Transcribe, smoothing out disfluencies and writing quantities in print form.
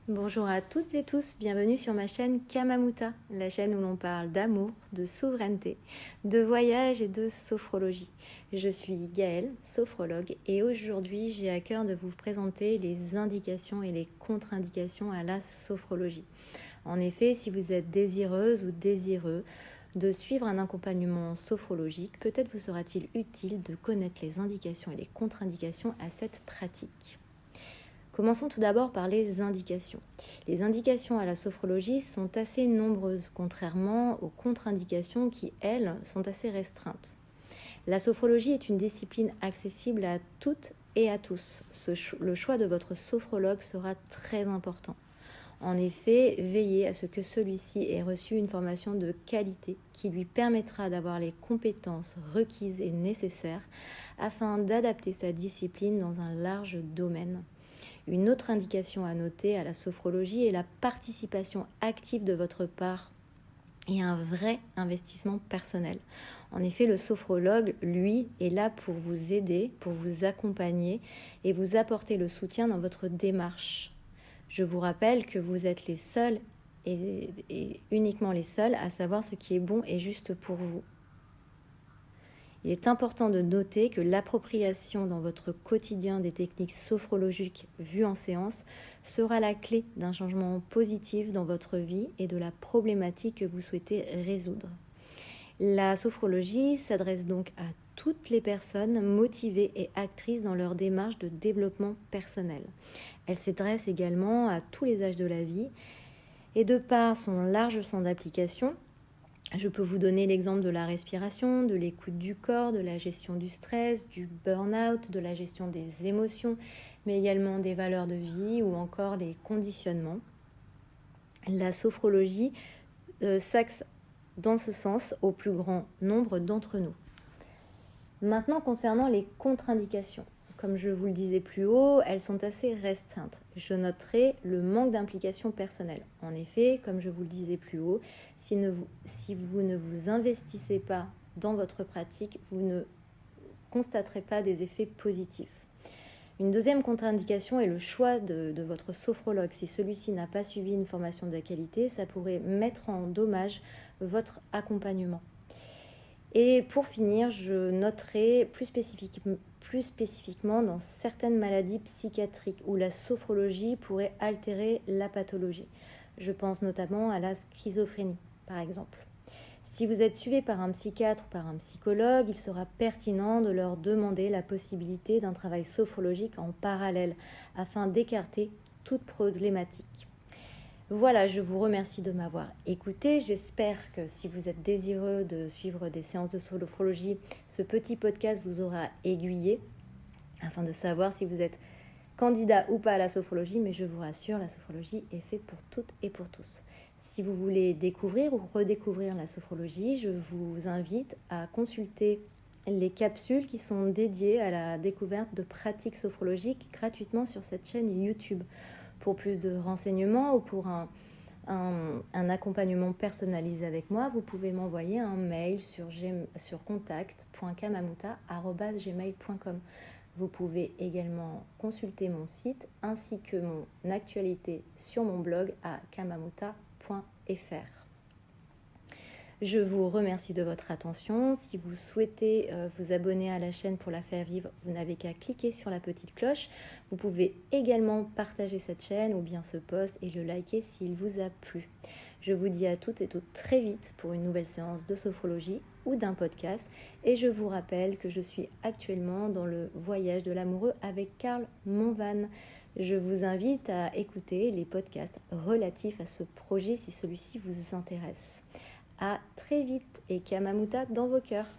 Bonjour à toutes et tous, bienvenue sur ma chaîne Kamamuta, la chaîne où l'on parle d'amour, de souveraineté, de voyage et de sophrologie. Je suis Gaëlle, sophrologue, et aujourd'hui j'ai à cœur de vous présenter les indications et les contre-indications à la sophrologie. En effet, si vous êtes désireuse ou désireux de suivre un accompagnement sophrologique, peut-être vous sera-t-il utile de connaître les indications et les contre-indications à cette pratique. Commençons tout d'abord par les indications. Les indications à la sophrologie sont assez nombreuses, contrairement aux contre-indications qui, elles, sont assez restreintes. La sophrologie est une discipline accessible à toutes et à tous. Le choix de votre sophrologue sera très important. En effet, veillez à ce que celui-ci ait reçu une formation de qualité qui lui permettra d'avoir les compétences requises et nécessaires afin d'adapter sa discipline dans un large domaine. Une autre indication à noter à la sophrologie est la participation active de votre part et un vrai investissement personnel. En effet, le sophrologue, lui, est là pour vous aider, pour vous accompagner et vous apporter le soutien dans votre démarche. Je vous rappelle que vous êtes les seuls et uniquement les seuls à savoir ce qui est bon et juste pour vous. Il est important de noter que l'appropriation dans votre quotidien des techniques sophrologiques vues en séance sera la clé d'un changement positif dans votre vie et de la problématique que vous souhaitez résoudre. La sophrologie s'adresse donc à toutes les personnes motivées et actrices dans leur démarche de développement personnel. Elle s'adresse également à tous les âges de la vie et de par son large champ d'application, je peux vous donner l'exemple de la respiration, de l'écoute du corps, de la gestion du stress, du burn-out, de la gestion des émotions, mais également des valeurs de vie ou encore des conditionnements. La sophrologie s'axe dans ce sens au plus grand nombre d'entre nous. Maintenant, concernant les contre-indications. Comme je vous le disais plus haut, elles sont assez restreintes. Je noterai le manque d'implication personnelle. En effet, comme je vous le disais plus haut, si vous ne vous investissez pas dans votre pratique, vous ne constaterez pas des effets positifs. Une deuxième contre-indication est le choix de votre sophrologue. Si celui-ci n'a pas suivi une formation de qualité, ça pourrait mettre en dommage votre accompagnement. Et pour finir, je noterai plus spécifiquement dans certaines maladies psychiatriques où la sophrologie pourrait altérer la pathologie. Je pense notamment à la schizophrénie, par exemple. Si vous êtes suivi par un psychiatre ou par un psychologue, il sera pertinent de leur demander la possibilité d'un travail sophrologique en parallèle afin d'écarter toute problématique. Voilà, je vous remercie de m'avoir écouté. J'espère que si vous êtes désireux de suivre des séances de sophrologie, ce petit podcast vous aura aiguillé afin de savoir si vous êtes candidat ou pas à la sophrologie. Mais je vous rassure, la sophrologie est faite pour toutes et pour tous. Si vous voulez découvrir ou redécouvrir la sophrologie, je vous invite à consulter les capsules qui sont dédiées à la découverte de pratiques sophrologiques gratuitement sur cette chaîne YouTube. Pour plus de renseignements ou pour un accompagnement personnalisé avec moi, vous pouvez m'envoyer un mail sur contact.kamamuta@gmail.com. Vous pouvez également consulter mon site ainsi que mon actualité sur mon blog à kamamuta.fr. Je vous remercie de votre attention. Si vous souhaitez vous abonner à la chaîne pour la faire vivre, vous n'avez qu'à cliquer sur la petite cloche. Vous pouvez également partager cette chaîne ou bien ce post et le liker s'il vous a plu. Je vous dis à toutes et toutes très vite pour une nouvelle séance de sophrologie ou d'un podcast. Et je vous rappelle que je suis actuellement dans le voyage de l'amoureux avec Karl Monvan. Je vous invite à écouter les podcasts relatifs à ce projet si celui-ci vous intéresse. À très vite et Kamamuta dans vos cœurs.